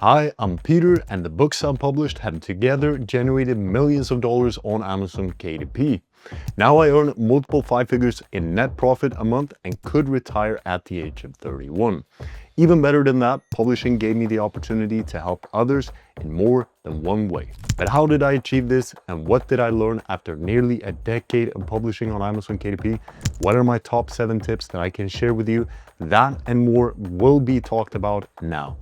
Hi, I'm Peter, and the books I've published have together generated millions of dollars on Amazon KDP. Now I earn multiple five figures in net profit a month and could retire at the age of 31. Even better than that, publishing gave me the opportunity to help others in more than one way. But how did I achieve this, and what did I learn after nearly a decade of publishing on Amazon KDP? What are my top 7 tips that I can share with you? That and more will be talked about now.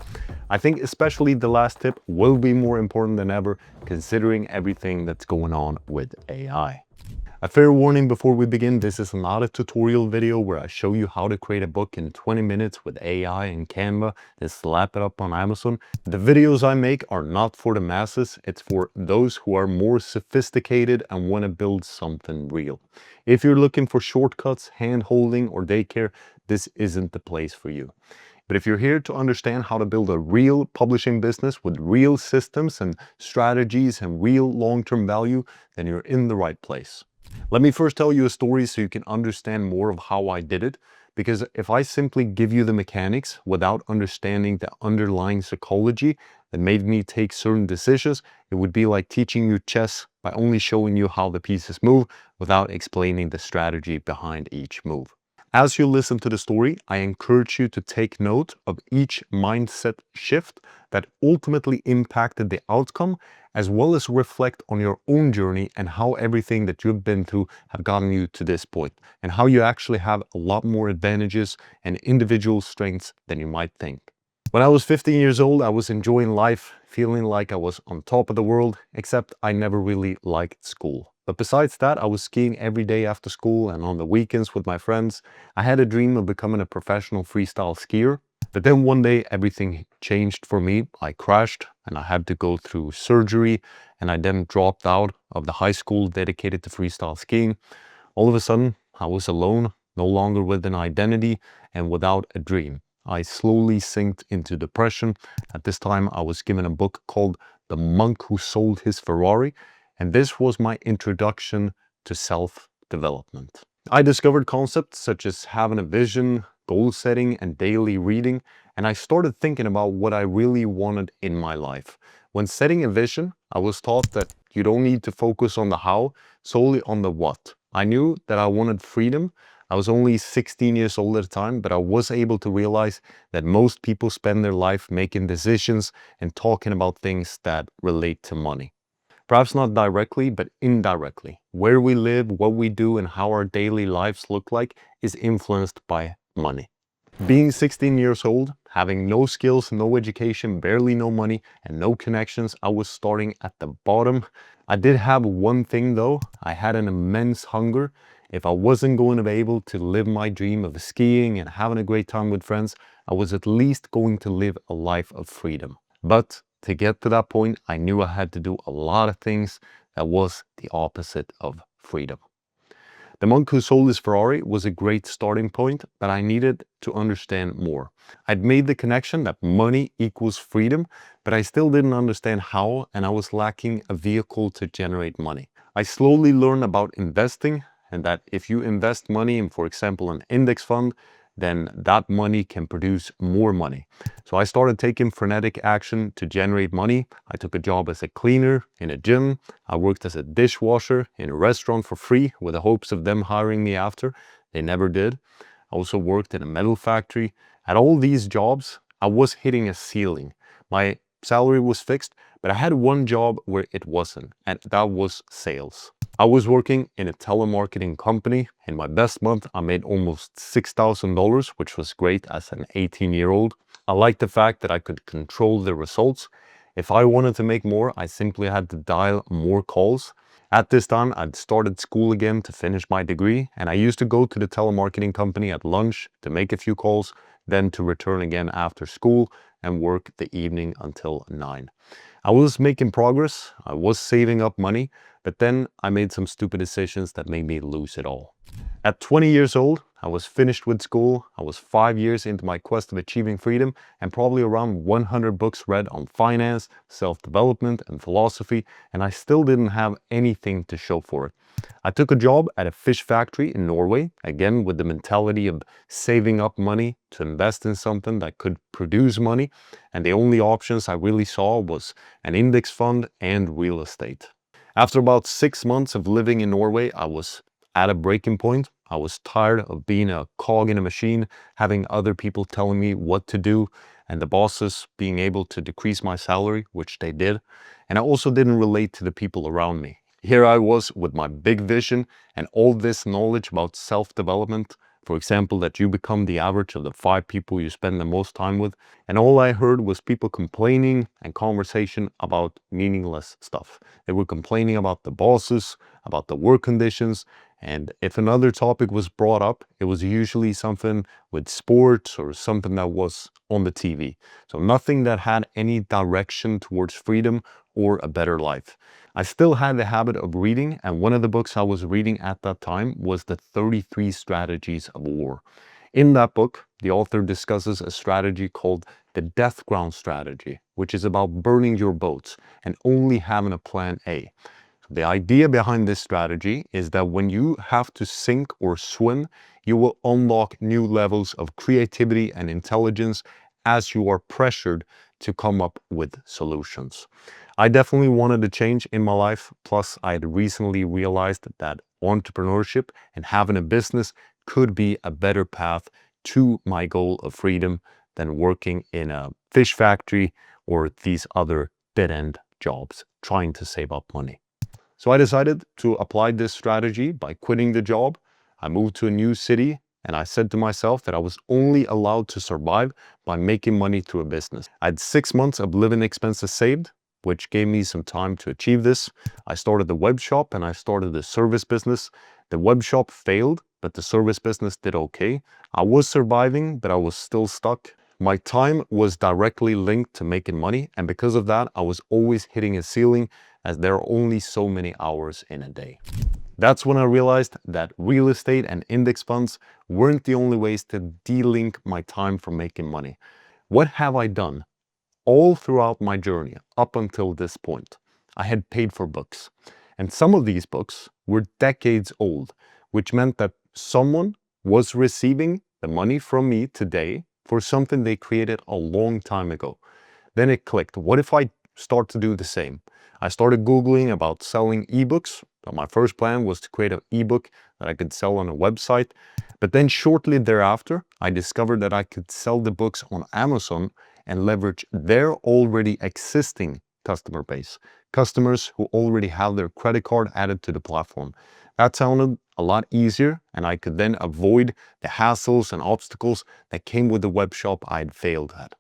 I think especially the last tip will be more important than ever, considering everything that's going on with AI. A fair warning before we begin, this is not a tutorial video where I show you how to create a book in 20 minutes with AI and Canva and slap it up on Amazon. The videos I make are not for the masses, it's for those who are more sophisticated and want to build something real. If you're looking for shortcuts, hand-holding, or daycare, this isn't the place for you. But if you're here to understand how to build a real publishing business with real systems and strategies and real long-term value, then you're in the right place. Let me first tell you a story so you can understand more of how I did it, because if I simply give you the mechanics without understanding the underlying psychology that made me take certain decisions, it would be like teaching you chess by only showing you how the pieces move without explaining the strategy behind each move. As you listen to the story, I encourage you to take note of each mindset shift that ultimately impacted the outcome, as well as reflect on your own journey and how everything that you've been through have gotten you to this point, and how you actually have a lot more advantages and individual strengths than you might think. When I was 15 years old, I was enjoying life, feeling like I was on top of the world, except I never really liked school. But besides that, I was skiing every day after school and on the weekends with my friends. I had a dream of becoming a professional freestyle skier. But then one day everything changed for me. I crashed and I had to go through surgery, and I then dropped out of the high school dedicated to freestyle skiing. All of a sudden, I was alone, no longer with an identity and without a dream. I slowly sank into depression. At this time, I was given a book called The Monk Who Sold His Ferrari, and this was my introduction to self-development. I discovered concepts such as having a vision, goal setting, and daily reading, and I started thinking about what I really wanted in my life. When setting a vision, I was taught that you don't need to focus on the how, solely on the what. I knew that I wanted freedom. I was only 16 years old at the time, but I was able to realize that most people spend their life making decisions and talking about things that relate to money. Perhaps not directly, but indirectly. Where we live, what we do, and how our daily lives look like is influenced by money. Being 16 years old, having no skills, no education, barely no money, and no connections, I was starting at the bottom. I did have one thing though. I had an immense hunger. If I wasn't going to be able to live my dream of skiing and having a great time with friends, I was at least going to live a life of freedom. But to get to that point, I knew I had to do a lot of things that was the opposite of freedom. The Monk Who Sold His Ferrari was a great starting point, but I needed to understand more. I'd made the connection that money equals freedom, but I still didn't understand how, and I was lacking a vehicle to generate money. I slowly learned about investing, and that if you invest money in, for example, an index fund, then that money can produce more money. So I started taking frenetic action to generate money. I took a job as a cleaner in a gym. I worked as a dishwasher in a restaurant for free with the hopes of them hiring me after. They never did. I also worked in a metal factory. At all these jobs, I was hitting a ceiling. My salary was fixed, but I had one job where it wasn't, and that was sales. I was working in a telemarketing company. In my best month, I made almost $6,000, which was great as an 18-year-old. I liked the fact that I could control the results. If I wanted to make more, I simply had to dial more calls. At this time, I'd started school again to finish my degree, and I used to go to the telemarketing company at lunch to make a few calls, then to return again after school and work the evening until 9. I was making progress, I was saving up money, but then I made some stupid decisions that made me lose it all. At 20 years old, I was finished with school, I was 5 years into my quest of achieving freedom, and probably around 100 books read on finance, self-development, and philosophy, and I still didn't have anything to show for it. I took a job at a fish factory in Norway, again with the mentality of saving up money to invest in something that could produce money, and the only options I really saw was an index fund and real estate. After about 6 months of living in Norway, I was at a breaking point. I was tired of being a cog in a machine, having other people telling me what to do, and the bosses being able to decrease my salary, which they did. And I also didn't relate to the people around me. Here I was with my big vision and all this knowledge about self-development. For example, that you become the average of the 5 people you spend the most time with. And all I heard was people complaining and conversation about meaningless stuff. They were complaining about the bosses, about the work conditions, and if another topic was brought up, it was usually something with sports or something that was on the TV. So nothing that had any direction towards freedom or a better life. I still had the habit of reading, and one of the books I was reading at that time was The 33 Strategies of War. In that book, the author discusses a strategy called the death ground strategy, which is about burning your boats and only having a plan A. The idea behind this strategy is that when you have to sink or swim, you will unlock new levels of creativity and intelligence as you are pressured to come up with solutions. I definitely wanted a change in my life. Plus, I had recently realized that entrepreneurship and having a business could be a better path to my goal of freedom than working in a fish factory or these other dead-end jobs trying to save up money. So I decided to apply this strategy by quitting the job. I moved to a new city and I said to myself that I was only allowed to survive by making money through a business. I had 6 months of living expenses saved, which gave me some time to achieve this. I started the web shop and I started the service business. The web shop failed, but the service business did okay. I was surviving, but I was still stuck. My time was directly linked to making money, and because of that, I was always hitting a ceiling as there are only so many hours in a day. That's when I realized that real estate and index funds weren't the only ways to de-link my time from making money. What have I done? All throughout my journey up until this point, I had paid for books. And some of these books were decades old, which meant that someone was receiving the money from me today for something they created a long time ago. Then it clicked. What if I start to do the same? I started Googling about selling ebooks. My first plan was to create an ebook that I could sell on a website. But then shortly thereafter, I discovered that I could sell the books on Amazon and leverage their already existing customer base. Customers who already have their credit card added to the platform. That sounded a lot easier, and I could then avoid the hassles and obstacles that came with the web shop I had failed at.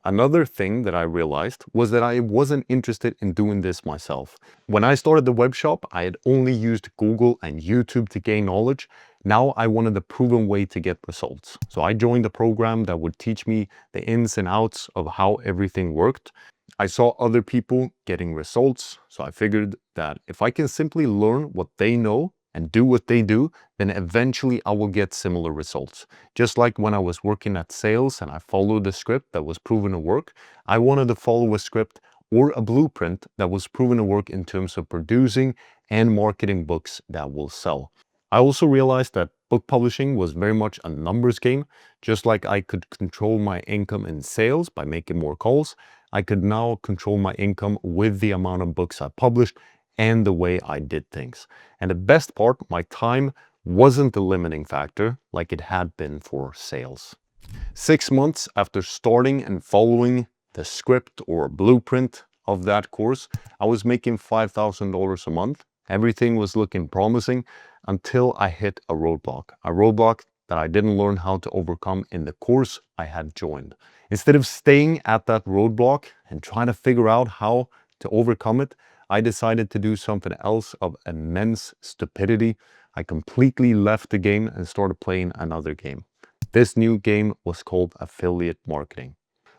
Another thing that I realized was that I wasn't interested in doing this myself. When I started the web shop, I had only used Google and YouTube to gain knowledge. Now I wanted the proven way to get results. So I joined a program that would teach me the ins and outs of how everything worked. I saw other people getting results, so I figured that if I can simply learn what they know and do what they do, then eventually I will get similar results. Just like when I was working at sales and I followed the script that was proven to work, I wanted to follow a script or a blueprint that was proven to work in terms of producing and marketing books that will sell. I also realized that book publishing was very much a numbers game. Just like I could control my income in sales by making more calls, I could now control my income with the amount of books I published and the way I did things. And the best part, my time wasn't the limiting factor like it had been for sales. 6 months after starting and following the script or blueprint of that course, I was making $5,000 a month. Everything was looking promising until I hit a roadblock that I didn't learn how to overcome in the course I had joined. Instead of staying at that roadblock and trying to figure out how to overcome it, I decided to do something else of immense stupidity. I completely left the game and started playing another game. This new game was called affiliate marketing.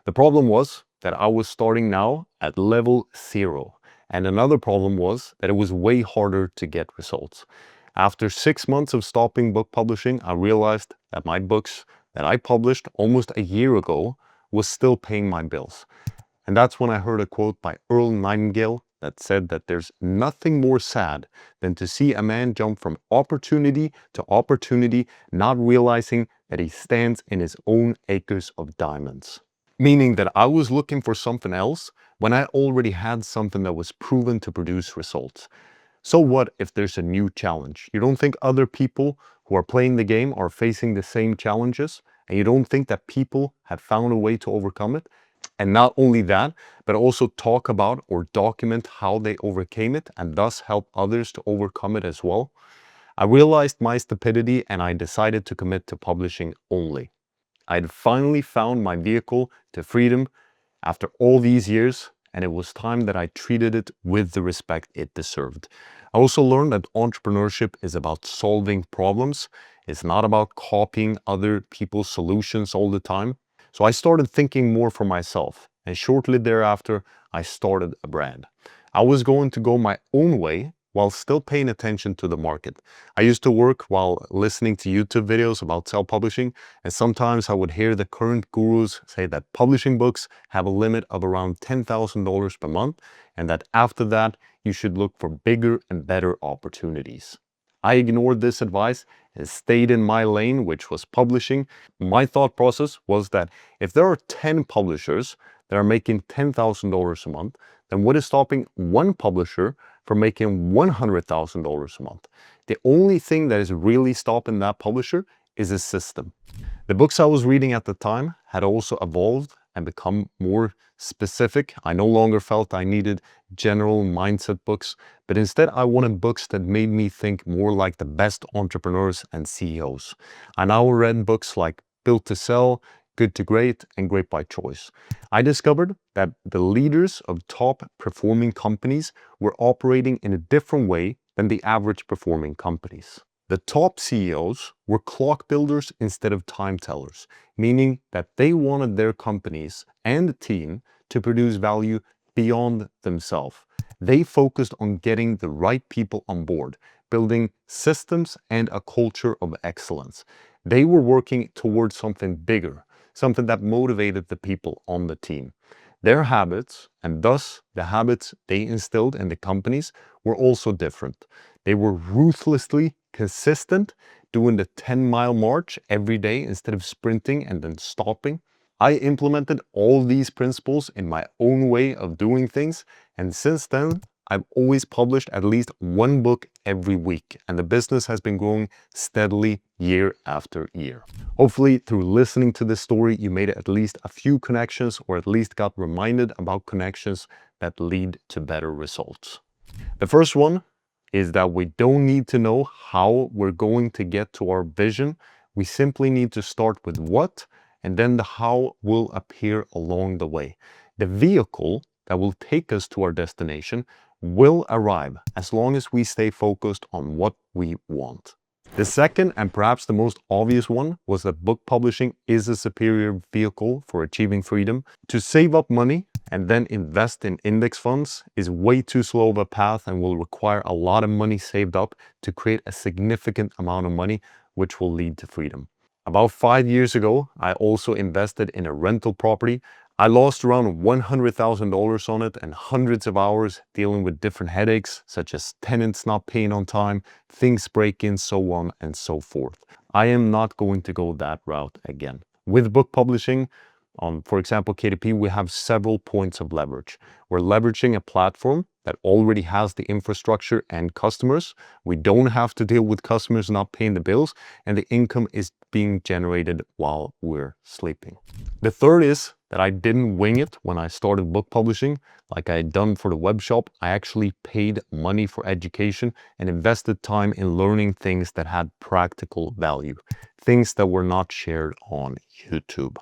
The problem was that I was starting now at level 0. And another problem was that it was way harder to get results. After 6 months of stopping book publishing, I realized that my books that I published almost a year ago was still paying my bills. And that's when I heard a quote by Earl Nightingale that said that there's nothing more sad than to see a man jump from opportunity to opportunity, not realizing that he stands in his own acres of diamonds. Meaning that I was looking for something else when I already had something that was proven to produce results. So what if there's a new challenge? You don't think other people who are playing the game are facing the same challenges? And you don't think that people have found a way to overcome it? And not only that, but also talk about or document how they overcame it and thus help others to overcome it as well? I realized my stupidity and I decided to commit to publishing only. I had finally found my vehicle to freedom after all these years, and it was time that I treated it with the respect it deserved. I also learned that entrepreneurship is about solving problems. It's not about copying other people's solutions all the time. So I started thinking more for myself, and shortly thereafter, I started a brand. I was going to go my own way while still paying attention to the market. I used to work while listening to YouTube videos about self-publishing, and sometimes I would hear the current gurus say that publishing books have a limit of around $10,000 per month, and that after that, you should look for bigger and better opportunities. I ignored this advice and stayed in my lane, which was publishing. My thought process was that if there are 10 publishers that are making $10,000 a month, then what is stopping one publisher from making $100,000 a month? The only thing that is really stopping that publisher is a system. The books I was reading at the time had also evolved and become more specific. I no longer felt I needed general mindset books, but instead I wanted books that made me think more like the best entrepreneurs and CEOs. I now read books like Built to Sell, Good to Great, and Great by Choice. I discovered that the leaders of top performing companies were operating in a different way than the average performing companies. The top CEOs were clock builders instead of time tellers, meaning that they wanted their companies and the team to produce value beyond themselves. They focused on getting the right people on board, building systems and a culture of excellence. They were working towards something bigger, something that motivated the people on the team. Their habits, and thus the habits they instilled in the companies, were also different. They were ruthlessly consistent, doing the 10-mile march every day instead of sprinting and then stopping. I implemented all these principles in my own way of doing things, and since then, I've always published at least one book every week, and the business has been growing steadily year after year. Hopefully, through listening to this story, you made at least a few connections or at least got reminded about connections that lead to better results. The first one is that we don't need to know how we're going to get to our vision. We simply need to start with what, and then the how will appear along the way. The vehicle that will take us to our destination will arrive as long as we stay focused on what we want. The second and perhaps the most obvious one was that book publishing is a superior vehicle for achieving freedom. To save up money and then invest in index funds is way too slow of a path and will require a lot of money saved up to create a significant amount of money, which will lead to freedom. About 5 years ago, I also invested in a rental property. I lost around $100,000 on it and hundreds of hours dealing with different headaches, such as tenants not paying on time, things breaking, so on and so forth. I am not going to go that route again. With book publishing, on, for example, KDP, we have several points of leverage. We're leveraging a platform that already has the infrastructure and customers. We don't have to deal with customers not paying the bills, and the income is being generated while we're sleeping. The third is that I didn't wing it when I started book publishing like I had done for the web shop. I actually paid money for education and invested time in learning things that had practical value, things that were not shared on YouTube.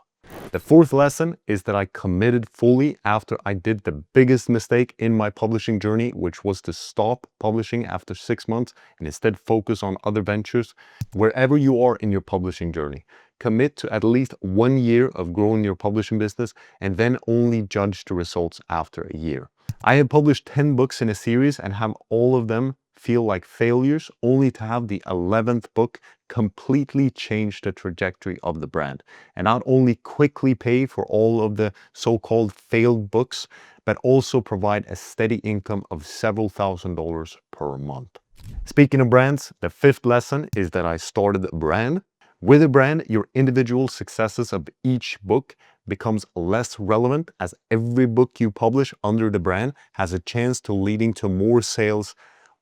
The fourth lesson is that I committed fully after I did the biggest mistake in my publishing journey, which was to stop publishing after 6 months and instead focus on other ventures. Wherever you are in your publishing journey, commit to at least 1 year of growing your publishing business and then only judge the results after a year. I have published 10 books in a series and have all of them feel like failures, only to have the 11th book completely change the trajectory of the brand. And not only quickly pay for all of the so-called failed books, but also provide a steady income of several $1,000s per month. Speaking of brands, the 5th lesson is that I started a brand. With a brand, your individual successes of each book becomes less relevant, as every book you publish under the brand has a chance to leading to more sales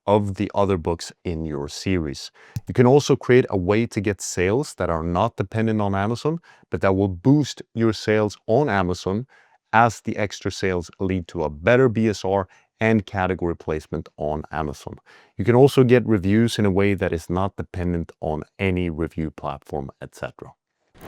of the other books in your series. You can also create a way to get sales that are not dependent on Amazon, but that will boost your sales on Amazon, as the extra sales lead to a better BSR and category placement on Amazon. You can also get reviews in a way that is not dependent on any review platform, etc.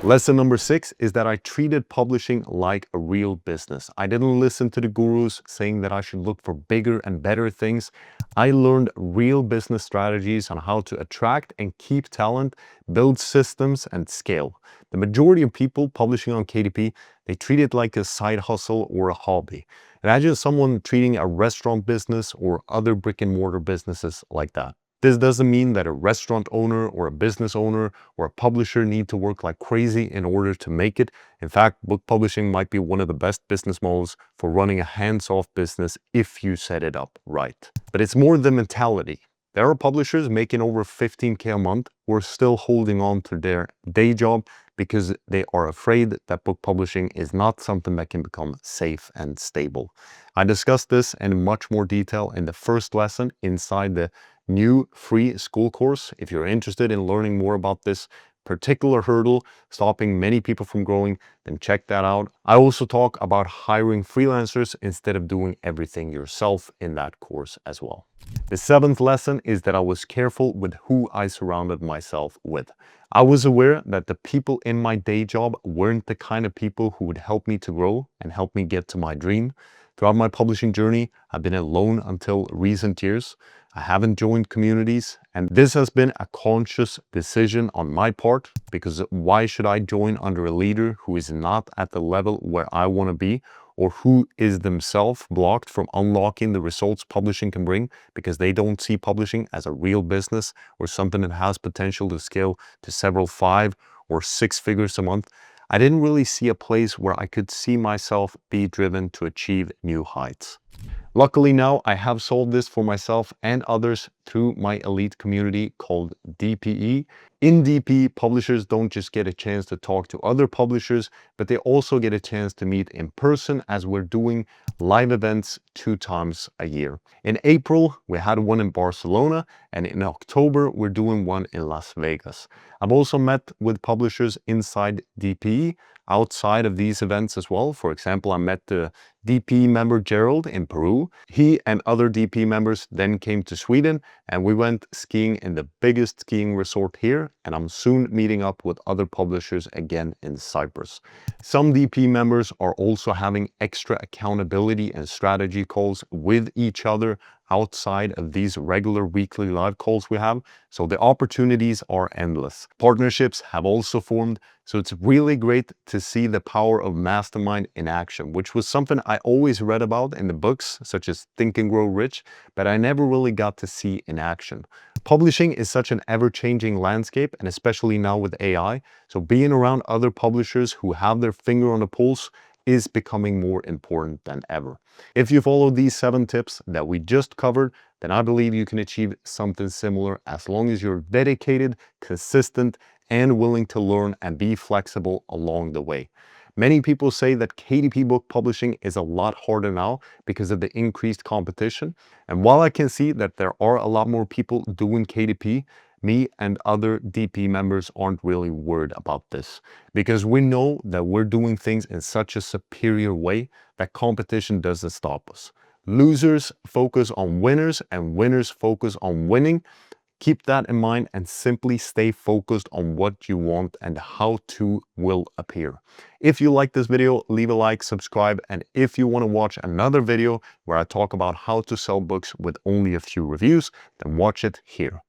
Lesson number 6 is that I treated publishing like a real business. I didn't listen to the gurus saying that I should look for bigger and better things. I learned real business strategies on how to attract and keep talent, build systems, and scale. The majority of people publishing on KDP, they treat it like a side hustle or a hobby. Imagine someone treating a restaurant business or other brick and mortar businesses like that. This doesn't mean that a restaurant owner or a business owner or a publisher need to work like crazy in order to make it. In fact, book publishing might be one of the best business models for running a hands-off business if you set it up right. But it's more the mentality. There are publishers making over 15K a month who are still holding on to their day job because they are afraid that book publishing is not something that can become safe and stable. I discussed this in much more detail in the first lesson inside the new free Skool course. If you're interested in learning more about this particular hurdle stopping many people from growing, then check that out. I also talk about hiring freelancers instead of doing everything yourself in that course as well. The 7th lesson is that I was careful with who I surrounded myself with. I was aware that the people in my day job weren't the kind of people who would help me to grow and help me get to my dream. Throughout my publishing journey, I've been alone until recent years. I haven't joined communities, and this has been a conscious decision on my part, because why should I join under a leader who is not at the level where I want to be, or who is themselves blocked from unlocking the results publishing can bring because they don't see publishing as a real business or something that has potential to scale to several 5 or 6 figures a month. I didn't really see a place where I could see myself be driven to achieve new heights. Luckily now, I have solved this for myself and others through my elite community called DPE. In DP, publishers don't just get a chance to talk to other publishers, but they also get a chance to meet in person, as we're doing live events 2 times a year. In April, we had one in Barcelona, and in October, we're doing one in Las Vegas. I've also met with publishers inside DPE outside of these events as well. For example, I met the DP member Gerald in Peru. He and other DP members then came to Sweden, and we went skiing in the biggest skiing resort here, and I'm soon meeting up with other publishers again in Cyprus. Some DP members are also having extra accountability and strategy calls with each other outside of these regular weekly live calls we have, so the opportunities are endless. Partnerships have also formed, so it's really great to see the power of Mastermind in action, which was something I always read about in the books, such as Think and Grow Rich, but I never really got to see in action. Publishing is such an ever-changing landscape, and especially now with AI, so being around other publishers who have their finger on the pulse is becoming more important than ever. If you follow these 7 tips that we just covered, then I believe you can achieve something similar, as long as you're dedicated, consistent, and willing to learn and be flexible along the way. Many people say that KDP book publishing is a lot harder now because of the increased competition. And while I can see that there are a lot more people doing KDP, me and other DP members aren't really worried about this, because we know that we're doing things in such a superior way that competition doesn't stop us. Losers focus on winners, and winners focus on winning. Keep that in mind and simply stay focused on what you want, and how to will appear. If you like this video, leave a like, subscribe, and if you want to watch another video where I talk about how to sell books with only a few reviews, then watch it here.